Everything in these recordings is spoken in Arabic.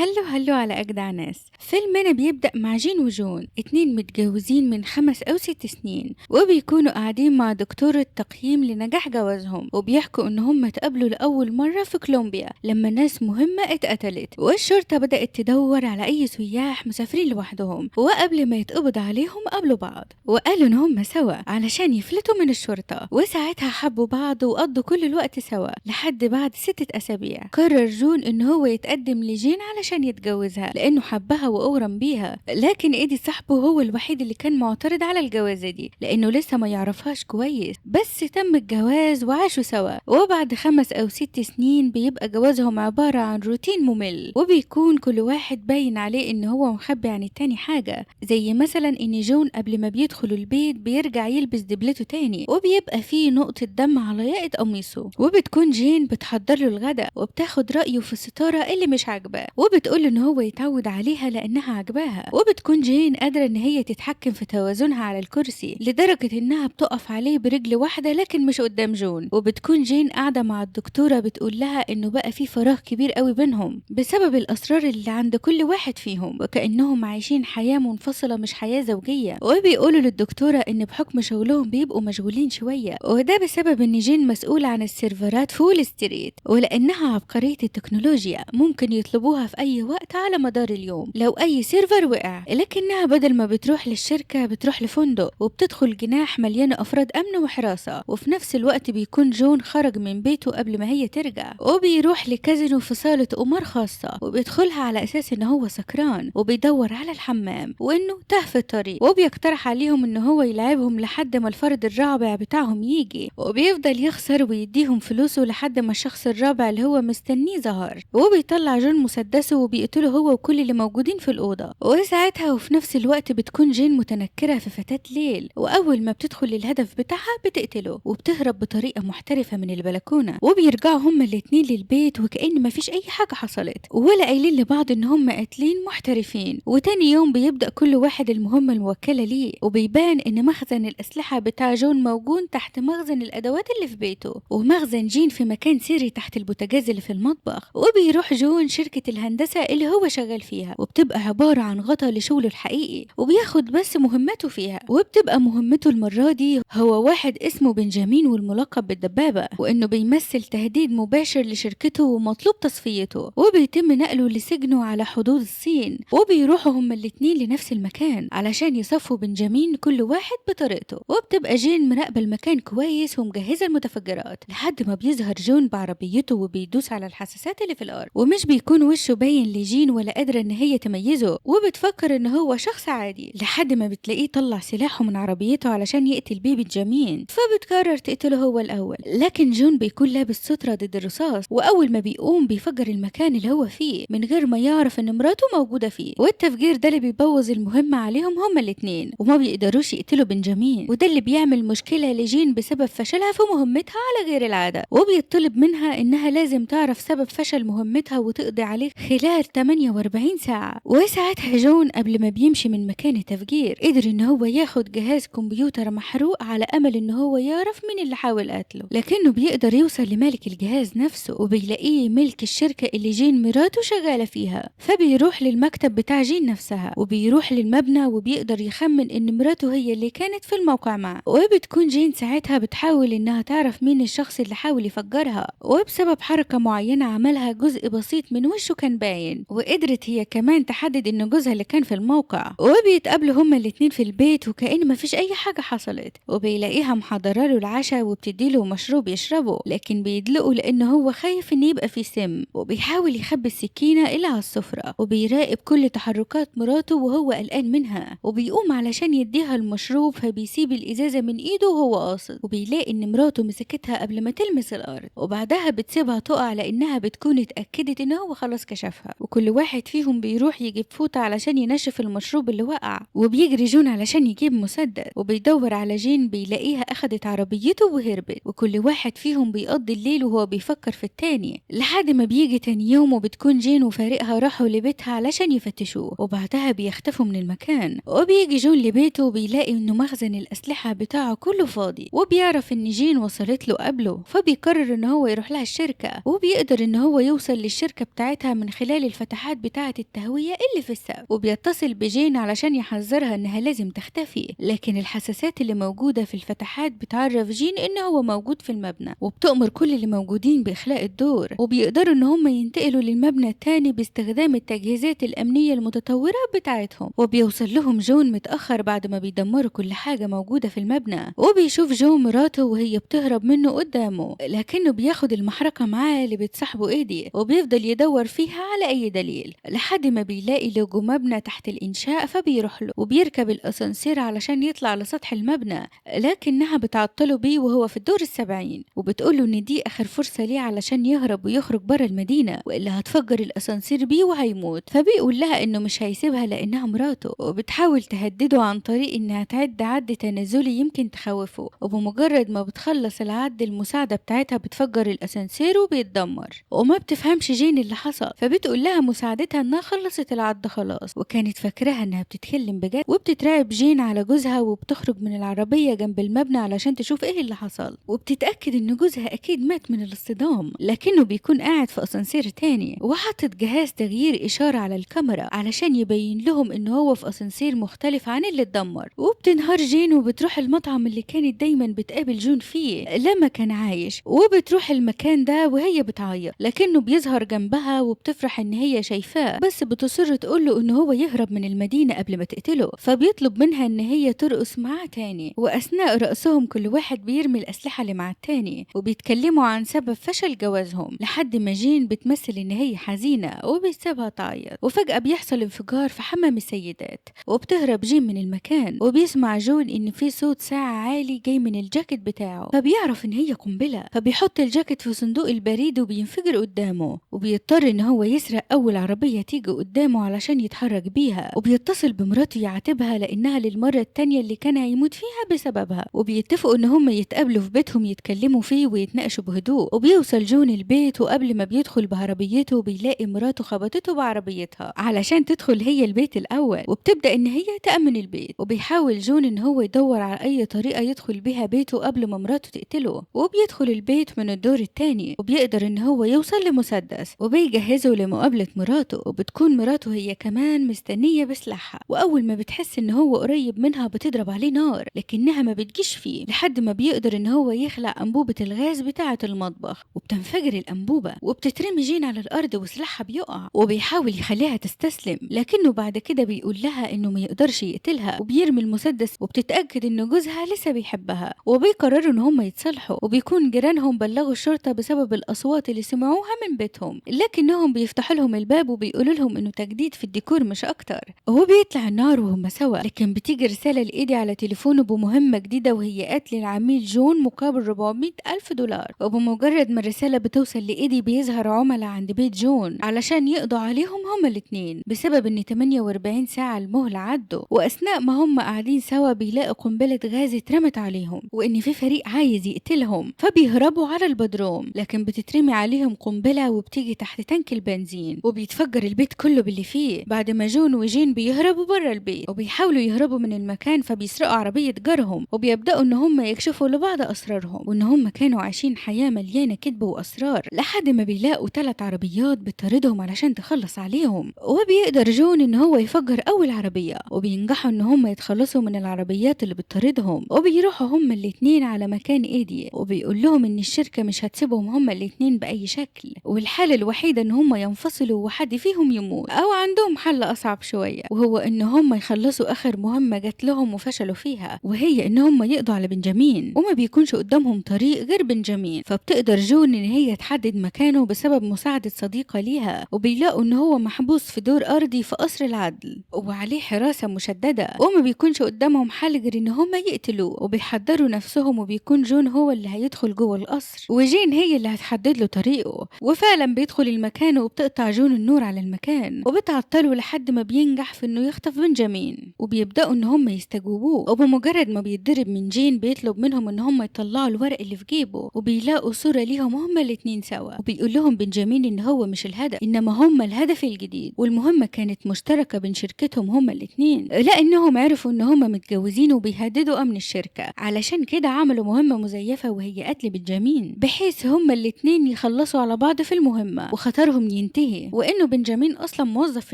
هلو على أجدع ناس. فيلمنا بيبدأ مع جين وجون، اتنين متجوزين من 5 أو 6 سنين، وبيكونوا قاعدين مع دكتور التقييم لنجاح جوازهم، وبيحكوا إن هم اتقابلوا لأول مرة في كولومبيا لما ناس مهمة اتقتلت، والشرطة بدأت تدور على أي سياح مسافرين لوحدهم، وقبل ما يتقبض عليهم قابلوا بعض وقالوا إن هم سوا علشان يفلتوا من الشرطة، وساعتها حبوا بعض وقضوا كل الوقت سوا لحد بعد 6 أسابيع. قرر جون إن هو يتقدم لجين علشان يتجوزها لأنه حبها وأغرم بيها، لكن إيدي صاحبه هو الوحيد اللي كان معترض على الجوازة دي لأنه لسه ما يعرفهاش كويس. بس تم الجواز وعاشوا سوا، وبعد 5 أو 6 سنين بيبقى جوازهم عبارة عن روتين ممل، وبيكون كل واحد باين عليه إن هو مخبي عن التاني حاجة، زي مثلا إن جون قبل ما بيدخل البيت بيرجع يلبس دبلته تاني وبيبقى فيه نقطة دم على ياقة قميصه، وبتكون جين بتحضر له الغداء وبتاخد رأيه في الستارة اللي مش عاجباه، وبتقول إن هو يتعود عليها لأنها عجباها. وبتكون جين قادرة إن هي تتحكم في توازنها على الكرسي لدرجة إنها بتقف عليه برجل واحدة لكن مش قدام جون. وبتكون جين قاعدة مع الدكتورة بتقول لها إنه بقى في فراغ كبير قوي بينهم بسبب الأسرار اللي عند كل واحد فيهم، وكأنهم عايشين حياة منفصلة مش حياة زوجية. وبيقولوا للدكتورة إن بحكم شغلهم بيبقوا مشغولين شوية، وده بسبب إن جين مسؤولة عن السيرفرات في وول ستريت، ولأنها عبقرية التكنولوجيا ممكن يطلبوها في أي وقت على مدار اليوم لو أي سيرفر وقع، لكنها بدل ما بتروح للشركة بتروح لفندق وبتدخل جناح مليان أفراد أمن وحراسة. وفي نفس الوقت بيكون جون خرج من بيته قبل ما هي ترجع، وبيروح لكازينو في صالة قمار خاصة وبيدخلها على أساس إن هو سكران وبيدور على الحمام وإنه تاه في الطريق، وبيقترح عليهم إن هو يلعبهم لحد ما الفرد الرابع بتاعهم يجي، وبيفضل يخسر ويديهم فلوسه لحد ما الشخص الرابع اللي هو مستنيه ظهر، وبيطلع جون مسدسه وبيقتله هو وكل اللي موجودين في الأوضة. وساعتها وفي نفس الوقت بتكون جين متنكرة في فتاة ليل، وأول ما بتدخل للهدف بتاعها بتقتله وبتهرب بطريقة محترفة من البلكونة، وبيرجعوا هما الاتنين للبيت وكأن مفيش أي حاجة حصلت ولا قايلين لبعض إن هما قاتلين محترفين. وتاني يوم بيبدأ كل واحد المهمة الموكلة ليه، وبيبان إن مخزن الأسلحة بتاع جون موجود تحت مخزن الأدوات اللي في بيته، ومخزن جين في مكان سري تحت البوتاجاز اللي في المطبخ. وبيروح جون شركة الهندسة اللي هو شغال فيها، وبتبقى عبارة عن غطا لشغله الحقيقي وبياخد بس مهمته فيها، وبتبقى مهمته المرة دي هو واحد اسمه بنجامين والملقب بالدبابة، وإنه بيمثل تهديد مباشر لشركته ومطلوب تصفيته، وبيتم نقله لسجنه على حدود الصين. وبيروحوا هما الاتنين لنفس المكان علشان يصفوا بنجامين كل واحد بطريقته، وبتبقى جين مراقبة المكان كويس ومجهزة المتفجرات لحد ما بيظهر جون بعربيته وبيدوس على الحساسات اللي في الأرض، ومش بيكون وشه باين لجين ولا قادرة إن هي تميزه، وبتفكر إن هو شخص عادي لحد ما بتلاقيه طلع سلاحه من عربيته علشان يقتل بيه بنجامين، فبتقرر تقتله هو الأول. لكن جون بيكون لابس سترة ضد الرصاص، وأول ما بيقوم بيفجر المكان اللي هو فيه من غير ما يعرف إن مراته موجودة فيه، والتفجير ده اللي بيبوظ المهمة عليهم هما الاتنين وما بيقدروش يقتلوا بنجامين، وده اللي بيعمل مشكلة لجين بسبب فشلها في مهمتها على غير العادة، وبيطلب منها إنها لازم تعرف سبب فشل مهمتها وتقضي عليه خلال 48 ساعة. وساعتها جون قبل ما بيمشي من مكان التفجير قدر إن هو ياخد جهاز كمبيوتر محروق على أمل إن هو يعرف مين اللي حاول قتله، لكنه بيقدر يوصل لمالك الجهاز نفسه وبيلاقيه ملك الشركة اللي جين مراته شغالة فيها، فبيروح للمكتب بتاع جين نفسها وبيروح للمبنى وبيقدر يخمن إن مراته هي اللي كانت في الموقع معه. وبتكون جين ساعتها بتحاول إنها تعرف مين الشخص اللي حاول يفجرها، وبسبب حركة معينة عملها جزء بسيط من وشه كان باين، وقدرت هي كمان تحدد إن جوزها اللي كان في الموقع. وبيتقابلوا هما الاتنين في البيت وكأن مفيش أي حاجة حصلت، وبيلاقيها محضرة له العشاء وبتديله مشروب يشربه، لكن بيدلقه لأنه هو خايف إن يبقى فيه سم، وبيحاول يخبي السكينة إلى على السفرة، وبيراقب كل تحركات مراته وهو قلقان منها، وبيقوم علشان يديها المشروب فبيسيب الإزازة من إيده وهو قاصد، وبيلاقي إن مراته مسكتها قبل ما تلمس الأرض، وبعدها بتسيبها تقع لأنها بتكون اتأكدت إن هو خلاص كشفها. وكل واحد فيهم بيروح يجيب فوطة علشان ينشف المشروب اللي وقع، وبيجري جون علشان يجيب مسدس وبيدور على جين بيلاقيها أخدت عربيته وهربت، وكل واحد فيهم بيقضي الليل وهو بيفكر في التاني لحد ما بيجي تاني يوم، وبتكون جين وفارقها راحوا لبيتها علشان يفتشوه، وبعدها بيختفوا من المكان. وبيجي جون لبيته وبيلاقي إنه مخزن الأسلحة بتاعه كله فاضي، وبيعرف إن جين وصلت له قبله، فبيقرر إن هو يروح لها الشركة، وبيقدر إن هو يوصل للشركة بتاعتها من خلال خلال الفتحات بتاعة التهوية اللي في السقف، وبيتصل بجين علشان يحذرها إنها لازم تختفي، لكن الحساسات اللي موجودة في الفتحات بتعرف جين إن هو موجود في المبنى، وبتأمر كل اللي موجودين بإخلاء الدور، وبيقدروا إن هم ينتقلوا للمبنى التاني باستخدام التجهيزات الأمنية المتطورة بتاعتهم. وبيوصل لهم جون متأخر بعد ما بيدمروا كل حاجة موجودة في المبنى، وبيشوف جون مراته وهي بتهرب منه قدامه، لكنه بياخد المحرقة معاه اللي بتصاحبه إيدي، وبيفضل يدور فيها على أي دليل لحد ما بيلاقي لوجو مبنى تحت الإنشاء، فبيروح له وبيركب الأسانسير علشان يطلع لسطح المبنى، لكنها بتعطله بيه وهو في الدور ال70، وبتقوله إن دي آخر فرصة ليه علشان يهرب ويخرج بره المدينة، وإلا هتفجر الأسانسير بيه وهيموت. فبيقول لها إنه مش هيسيبها لأنها مراته، وبتحاول تهدده عن طريق إنها تعد عد تنازلي يمكن تخوفه، وبمجرد ما بتخلص العد المساعدة بتاعتها بتفجر الأسانسير وبيتدمر. وما بتفهمش جين اللي حصل، فبتقول لها مساعدتها إنها خلصت العد خلاص، وكانت فاكراها إنها بتتكلم بجد، وبتتراقب جين على جوزها وبتخرج من العربية جنب المبنى علشان تشوف إيه اللي حصل، وبتتأكد إن جوزها أكيد مات من الاصطدام، لكنه بيكون قاعد في أسانسير تاني وحاطط جهاز تغيير إشارة على الكاميرا علشان يبين لهم إنه هو في أسانسير مختلف عن اللي اتدمر. وبتنهار جين وبتروح المطعم اللي كانت دايما بتقابل جون فيه لما كان عايش، وبتروح المكان ده وهي بتعيط، لكنه بيظهر جنبها وبتفرح إن هي شايفاه، بس بتصر تقوله إنه هو يهرب من المدينة قبل ما تقتله، فبيطلب منها إن هي ترقص معاه تاني، وأثناء رقصهم كل واحد بيرمي الأسلحة اللي مع التاني، وبيتكلموا عن سبب فشل جوازهم لحد ما جين بتمثل إن هي حزينة وبيسيبها تعيط. وفجأة بيحصل انفجار في حمام السيدات، وبتهرب جين من المكان، وبيسمع جون إن في صوت ساعة عالي جاي من الجاكيت بتاعه، فبيعرف إن هي قنبلة، فبيحط الجاكيت في صندوق البريد وبينفجر قدامه، وبيضطر إن هو يسرق أول عربية تيجي قدامه علشان يتحرك بيها، وبيتصل بمراته يعاتبها لأنها للمرة التانية اللي كان هيموت فيها بسببها، وبيتفقوا إن هم يتقابلوا في بيتهم يتكلموا فيه ويتناقشوا بهدوء. وبيوصل جون البيت، وقبل ما بيدخل بعربيته بيلاقي مراته خبطته بعربيتها علشان تدخل هي البيت الأول، وبتبدأ إن هي تأمن البيت، وبيحاول جون إن هو يدور على أي طريقة يدخل بيها بيته قبل ما مراته تقتله، وبيدخل البيت من الدور التاني، وبيقدر إن هو يوصل لمسدس وبيجهزه لمقابلة مراته، وبتكون مراته هي كمان مستنية بسلاحها، وأول ما بتحس إن هو قريب منها بتضرب عليه نار، لكنها ما بتجيش فيه لحد ما بيقدر إن هو يخلع أنبوبة الغاز بتاعة المطبخ، وبتنفجر الأنبوبة وبتترمي جين على الأرض وسلاحها بيقع، وبيحاول يخليها تستسلم، لكنه بعد كده بيقول لها إنه ما يقدرش يقتلها، وبيرمي المسدس، وبتتأكد إن جوزها لسه بيحبها، وبيقرروا إن هم يتصالحوا، وبيكون جيرانهم بلغوا الشرطة بسبب الأصوات اللي سمعوها من بيتهم، لكنهم بيفتحوا لهم الباب وبيقولوا لهم إنه تجديد في الديكور مش أكتر. وبيطلع النار وهم سوا، لكن بتيجي رسالة لإيدي على تليفونه بمهمة جديدة وهي قتل العميل جون مقابل 400,000 دولار. وبمجرد ما الرسالة بتوصل لإيدي بيظهر عملاء عند بيت جون علشان يقضوا عليهم هما الاتنين بسبب إن 48 ساعة المهلة عدوا، وأثناء ما هم قاعدين سوا بيلاقوا قنبلة غاز اترمت عليهم، وإن في فريق عايز يقتلهم، فبيهربوا على البدروم، لكن بتترمي عليهم قنبلة وبتيجي تحت تانك البنزين، وبيتفجر البيت كله باللي فيه بعد ما جون وجين بيهربوا بره البيت، وبيحاولوا يهربوا من المكان فبيسرقوا عربية جارهم، وبيبدأوا إن هم يكشفوا لبعض أسرارهم، وإن هم كانوا عايشين حياة مليانة كذب وأسرار لحد ما بيلاقوا 3 عربيات بتطاردهم علشان تخلص عليهم. وبيقدر جون إن هو يفجر أول عربية، وبينجحوا إن هم يتخلصوا من العربيات اللي بتطاردهم، وبيروحوا هم الاتنين على مكان إيدي، وبيقول لهم إن الشركة مش هتسيبهم هم الاتنين بأي شكل، والحالة الوحيدة إن هم ينفصلوا وحد فيهم يموت، أو عندهم حل أصعب شوية وهو إن هم يخلصوا آخر مهمة جات لهم وفشلوا فيها، وهي إن هم يقضوا على بنجامين، وما بيكونش قدامهم طريق غير بنجامين. فبتقدر جون إن هي تحدد مكانه بسبب مساعدة صديقة ليها، وبيلاقوا إن هو محبوس في دور أرضي في قصر العدل وعليه حراسة مشددة، وما بيكونش قدامهم حل غير إن هم يقتلوه، وبيحضروا نفسهم، وبيكون جون هو اللي هيدخل جوه القصر، وجين هي اللي هتحدد له طريقه. وفعلا بيدخل المكان وبتقطع جون النور على المكان، وبتعطله لحد ما بينجح في إنه يخطف بنجامين، وبيبدأوا إن هم يستجوبوه، وبمجرد ما بيتضرب من جين بيطلب منهم إن هم يطلعوا الورق اللي في جيبه، وبيلاقوا صورة ليهم هما الاتنين سوا، وبيقول لهم بنجامين إن هو مش الهدف إنما هما الهدف الجديد، والمهمة كانت مشتركة بين شركتهم هما الاتنين، لأنهم عرفوا إن هما متجوزين وبيهددوا أمن الشركة، علشان كده عملوا مهمة مزيفة وهي قتل بنجامين بحيث هما الاتنين يخلصوا على بعض في المهمة وخطرهم ينتهي تنتهي، وإنه بنجامين أصلا موظف في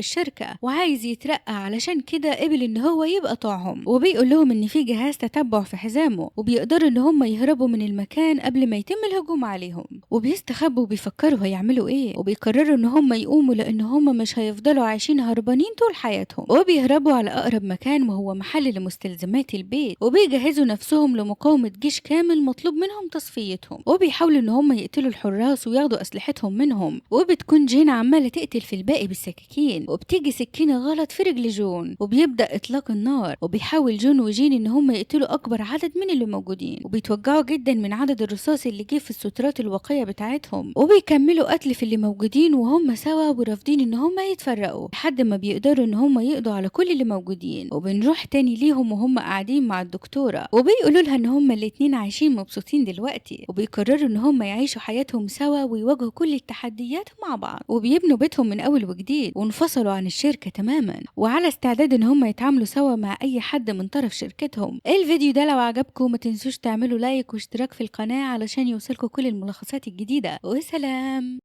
الشركة وعايز يترقى، علشان كده قبل إن هو يبقى طاعهم. وبيقول لهم إن في جهاز تتبع في حزامه وبيقدروا إن هم يهربوا من المكان قبل ما يتم الهجوم عليهم. وبيستخبوا وبيفكروا هيعملوا إيه، وبيقرروا إن هم يقوموا لأن هم مش هيفضلوا عايشين هربانين طول حياتهم. وبيهربوا على أقرب مكان وهو محل لمستلزمات البيت، وبيجهزوا نفسهم لمقاومة جيش كامل مطلوب منهم تصفيتهم. وبيحاولوا إن هم يقتلوا الحراس وياخدوا أسلحتهم منهم. وبتكون جين عمالة تقتل في الباقي بالسكاكين، وبتيجي سكينة غلط في رجل جون وبيبدأ إطلاق النار. وبيحاول جون وجين إن هم يقتلوا أكبر عدد من اللي موجودين، وبيتوجعوا جدا من عدد الرصاص اللي جه في السترات الواقية بتاعتهم. وبيكملوا قتل في اللي موجودين وهم سوا ورافضين إن هم يتفرقوا لحد ما بيقدروا إن هم يقضوا على كل اللي موجودين. وبنروح تاني ليهم وهم قاعدين مع الدكتورة وبيقولوا لها إن هم الاتنين عايشين مبسوطين دلوقتي، وبيقرروا إن هم يعيشوا حياتهم سوا ويواجهوا كل التحديات مع بعض، وبيبنوا بيتهم من أول وجديد وانفصلوا عن الشركة تماما وعلى استعداد إن هم يتعاملوا سوا مع أي حد من طرف شركتهم. الفيديو ده لو عجبكم ما تنسوش تعملوا لايك واشتراك في القناة علشان يوصلكوا كل الملخصات الجديدة، وسلام.